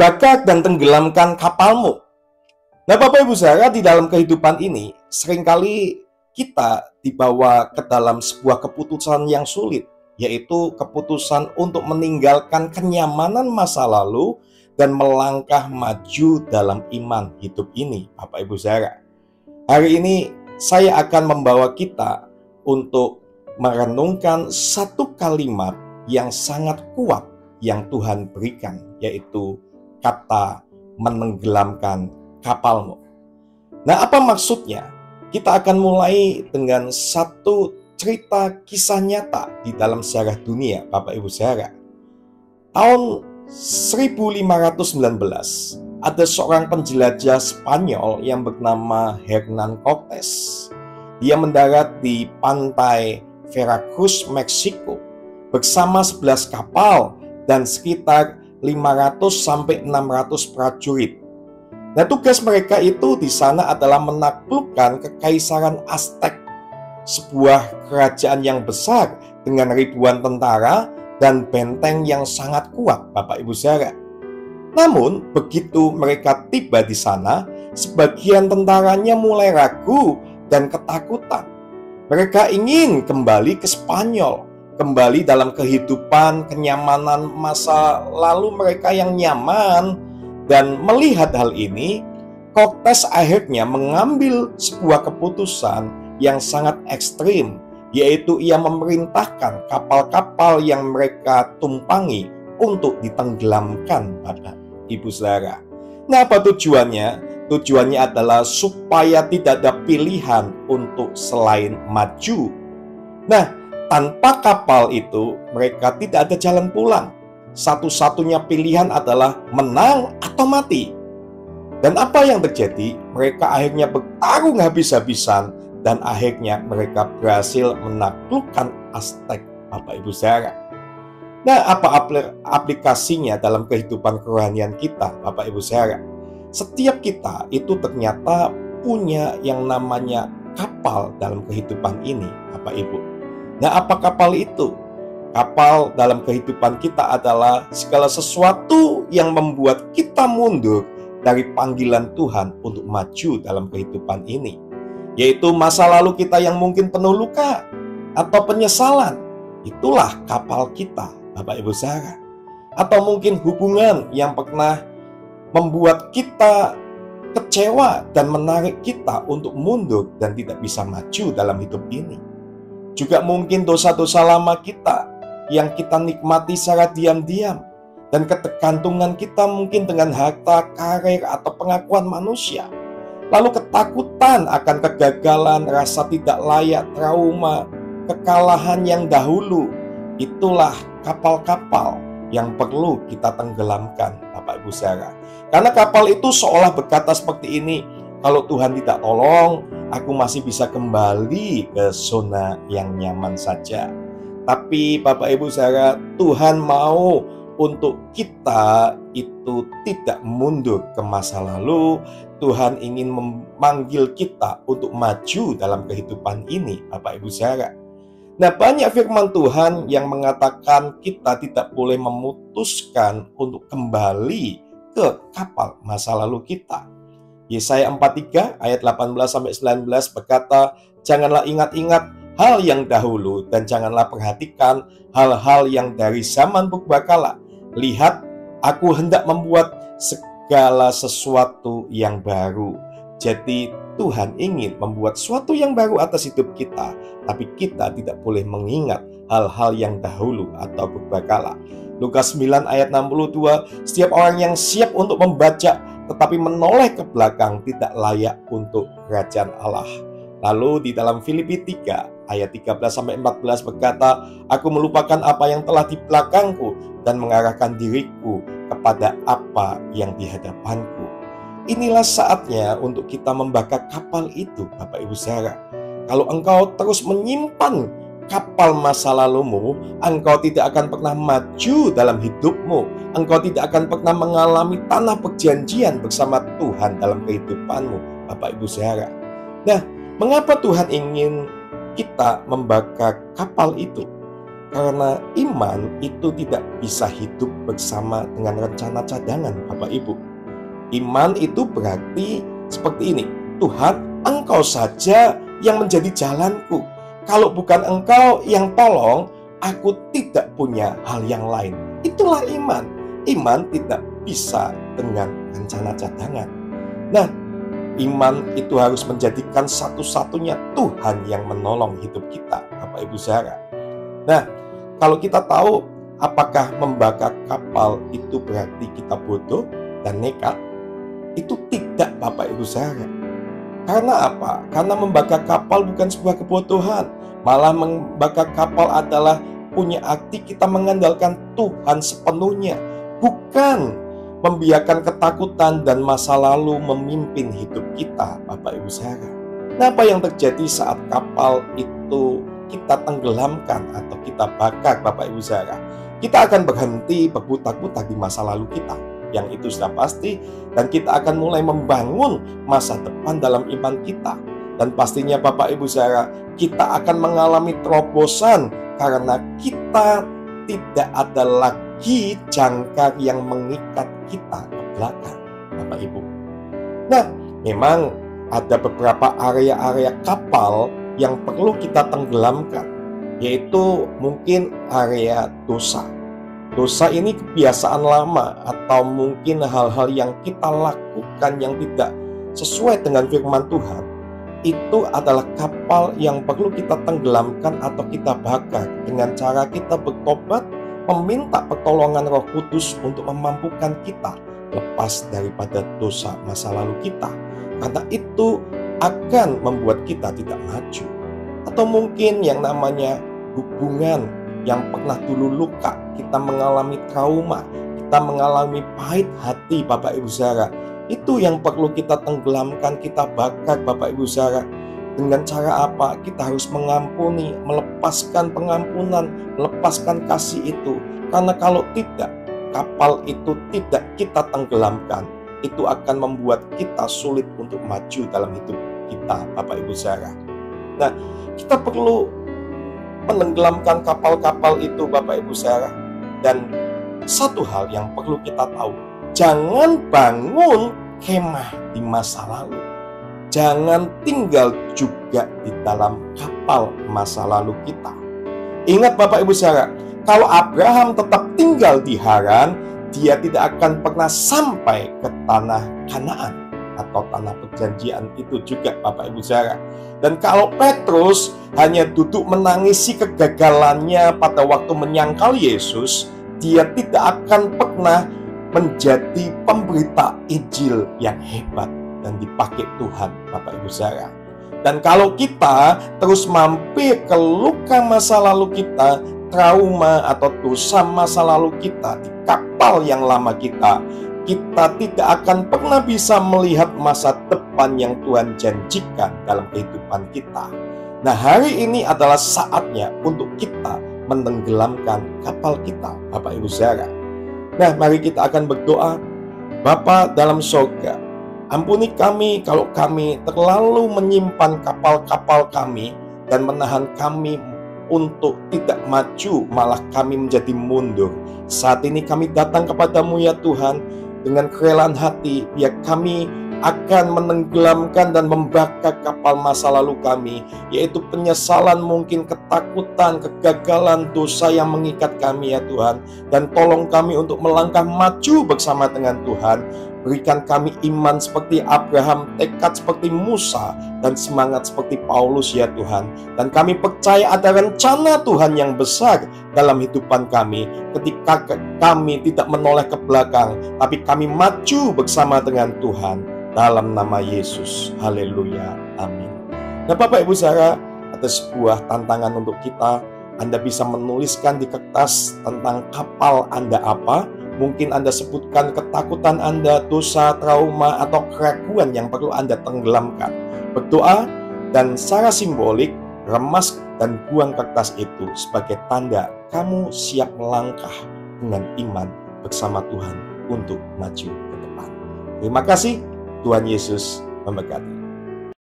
bakar dan tenggelamkan kapalmu. Nah, Bapak Ibu Saudara, di dalam kehidupan ini seringkali kita dibawa ke dalam sebuah keputusan yang sulit, yaitu keputusan untuk meninggalkan kenyamanan masa lalu dan melangkah maju dalam iman hidup ini, Bapak Ibu Saudara. Hari ini saya akan membawa kita untuk merenungkan satu kalimat yang sangat kuat yang Tuhan berikan, yaitu kata menenggelamkan kapalmu. Nah, apa maksudnya? Kita akan mulai dengan satu cerita kisah nyata di dalam sejarah dunia, Bapak Ibu Saudara. Tahun 1519, ada seorang penjelajah Spanyol yang bernama Hernán Cortés. Dia mendarat di pantai Veracruz, Meksiko, bersama 11 kapal dan sekitar 500 sampai 600 prajurit. Nah, tugas mereka itu di sana adalah menaklukkan Kekaisaran Aztec, sebuah kerajaan yang besar dengan ribuan tentara dan benteng yang sangat kuat, Bapak Ibu Saudara. Namun, begitu mereka tiba di sana, sebagian tentaranya mulai ragu dan ketakutan. Mereka ingin kembali ke Spanyol, kembali dalam kehidupan kenyamanan masa lalu mereka yang nyaman. Dan melihat hal ini, Cortés akhirnya mengambil sebuah keputusan yang sangat ekstrim, yaitu ia memerintahkan kapal-kapal yang mereka tumpangi untuk ditenggelamkan, Bapak Ibu Saudara. Nah, apa tujuannya? Tujuannya adalah supaya tidak ada pilihan untuk selain maju. Nah, tanpa kapal itu mereka tidak ada jalan pulang. Satu-satunya pilihan adalah menang atau mati. Dan apa yang terjadi? Mereka akhirnya bertarung habis-habisan dan akhirnya mereka berhasil menaklukkan Aztec, Bapak Ibu Saudara. Nah, apa aplikasinya dalam kehidupan kerohanian kita, Bapak Ibu Saudara? Setiap kita itu ternyata punya yang namanya kapal dalam kehidupan ini, Bapak Ibu. Nah, apa kapal itu? Kapal dalam kehidupan kita adalah segala sesuatu yang membuat kita mundur dari panggilan Tuhan untuk maju dalam kehidupan ini. Yaitu masa lalu kita yang mungkin penuh luka atau penyesalan. Itulah kapal kita, Bapak Ibu Saudara. Atau mungkin hubungan yang pernah membuat kita kecewa dan menarik kita untuk mundur dan tidak bisa maju dalam hidup ini. Juga mungkin dosa-dosa lama kita yang kita nikmati secara diam-diam, dan ketergantungan kita mungkin dengan harta, karir, atau pengakuan manusia. Lalu ketakutan akan kegagalan, rasa tidak layak, trauma, kekalahan yang dahulu. Itulah kapal-kapal yang perlu kita tenggelamkan, Bapak Ibu Saudara. Karena kapal itu seolah berkata seperti ini, kalau Tuhan tidak tolong, aku masih bisa kembali ke zona yang nyaman saja. Tapi Bapak Ibu Saudara, Tuhan mau untuk kita itu tidak mundur ke masa lalu. Tuhan ingin memanggil kita untuk maju dalam kehidupan ini, Bapak Ibu Saudara. Nah, banyak firman Tuhan yang mengatakan kita tidak boleh memutuskan untuk kembali ke kapal masa lalu kita. Yesaya 43 ayat 18-19 berkata, janganlah ingat-ingat hal yang dahulu dan janganlah perhatikan hal-hal yang dari zaman purbakala. Lihat, aku hendak membuat segala sesuatu yang baru. Jadi Tuhan ingin membuat sesuatu yang baru atas hidup kita, tapi kita tidak boleh mengingat hal-hal yang dahulu atau purbakala. Lukas 9 ayat 62, setiap orang yang siap untuk membaca tetapi menoleh ke belakang tidak layak untuk kerajaan Allah. Lalu di dalam Filipi 3 ayat 13-14 berkata, aku melupakan apa yang telah di belakangku dan mengarahkan diriku kepada apa yang di hadapanku. Inilah saatnya untuk kita membakar kapal itu, Bapak Ibu Saudara. Kalau engkau terus menyimpan kapal masa lalumu, engkau tidak akan pernah maju dalam hidupmu. Engkau tidak akan pernah mengalami tanah perjanjian bersama Tuhan dalam kehidupanmu, Bapak Ibu Saudara. Nah, mengapa Tuhan ingin kita membakar kapal itu? Karena iman itu tidak bisa hidup bersama dengan rencana cadangan, Bapak Ibu. Iman itu berarti seperti ini, Tuhan, Engkau saja yang menjadi jalanku. Kalau bukan Engkau yang tolong, aku tidak punya hal yang lain. Itulah iman. Iman tidak bisa dengan rencana cadangan. Nah, iman itu harus menjadikan satu-satunya Tuhan yang menolong hidup kita, Bapak Ibu saudara. Nah, kalau kita tahu apakah membakar kapal itu berarti kita bodoh dan nekat? Itu tidak, Bapak Ibu saudara. Karena apa? Karena membakar kapal bukan sebuah kebodohan. Malah membakar kapal adalah punya arti kita mengandalkan Tuhan sepenuhnya. Bukan membiarkan ketakutan dan masa lalu memimpin hidup kita, Bapak Ibu saudara. Nah, apa yang terjadi saat kapal itu kita tenggelamkan atau kita bakar, Bapak Ibu saudara? Kita akan berhenti berputar-putar di masa lalu kita, yang itu sudah pasti, dan kita akan mulai membangun masa depan dalam iman kita. Dan pastinya Bapak Ibu saudara, kita akan mengalami terobosan karena kita tidak ada lagi jangkar yang mengikat kita ke belakang, Bapak Ibu. Nah, memang ada beberapa area-area kapal yang perlu kita tenggelamkan, yaitu mungkin area dosa. Dosa ini kebiasaan lama atau mungkin hal-hal yang kita lakukan yang tidak sesuai dengan firman Tuhan. Itu adalah kapal yang perlu kita tenggelamkan atau kita bakar dengan cara kita bertobat, meminta pertolongan Roh Kudus untuk memampukan kita lepas daripada dosa masa lalu kita. Karena itu akan membuat kita tidak maju. Atau mungkin yang namanya hubungan yang pernah dulu luka, kita mengalami trauma, kita mengalami pahit hati, Bapak Ibu saudara. Itu yang perlu kita tenggelamkan, kita bakar, Bapak Ibu saudara. Dengan cara apa? Kita harus mengampuni, melepaskan pengampunan, melepaskan kasih itu. Karena kalau tidak, kapal itu tidak kita tenggelamkan, itu akan membuat kita sulit untuk maju dalam hidup kita, Bapak Ibu saudara. Nah, kita perlu menenggelamkan kapal-kapal itu, Bapak Ibu saudara. Dan satu hal yang perlu kita tahu, jangan bangun kemah di masa lalu. Jangan tinggal juga di dalam kapal masa lalu kita. Ingat Bapak Ibu saudara, kalau Abraham tetap tinggal di Haran, dia tidak akan pernah sampai ke tanah Kanaan atau tanah perjanjian itu juga, Bapak Ibu saudara. Dan kalau Petrus hanya duduk menangisi kegagalannya pada waktu menyangkal Yesus, dia tidak akan pernah menjadi pemberita Injil yang hebat dan dipakai Tuhan, Bapak Ibu saudara. Dan kalau kita terus mampir ke luka masa lalu kita, trauma atau dosa masa lalu kita di kapal yang lama kita tidak akan pernah bisa melihat masa depan yang Tuhan janjikan dalam kehidupan kita. Nah, hari ini adalah saatnya untuk kita menenggelamkan kapal kita, Bapak Ibu saudara. Nah, mari kita akan berdoa. Bapa dalam surga, ampuni kami kalau kami terlalu menyimpan kapal-kapal kami dan menahan kami untuk tidak maju, malah kami menjadi mundur. Saat ini kami datang kepadamu ya Tuhan, dengan kerelaan hati, biar kami akan menenggelamkan dan membakar kapal masa lalu kami, yaitu penyesalan, mungkin ketakutan, kegagalan, dosa yang mengikat kami ya Tuhan. Dan tolong kami untuk melangkah maju bersama dengan Tuhan. Berikan kami iman seperti Abraham, tekad seperti Musa, dan semangat seperti Paulus ya Tuhan. Dan kami percaya ada rencana Tuhan yang besar dalam hidupan kami. Ketika kami tidak menoleh ke belakang, tapi kami maju bersama dengan Tuhan. Dalam nama Yesus, haleluya, amin. Nah Bapak Ibu saudara, ada sebuah tantangan untuk kita. Anda bisa menuliskan di kertas tentang kapal Anda apa. Mungkin Anda sebutkan ketakutan Anda, dosa, trauma, atau keraguan yang perlu Anda tenggelamkan. Berdoa dan secara simbolik, remas dan buang kertas itu sebagai tanda kamu siap melangkah dengan iman bersama Tuhan untuk maju ke depan. Terima kasih, Tuhan Yesus memberkati.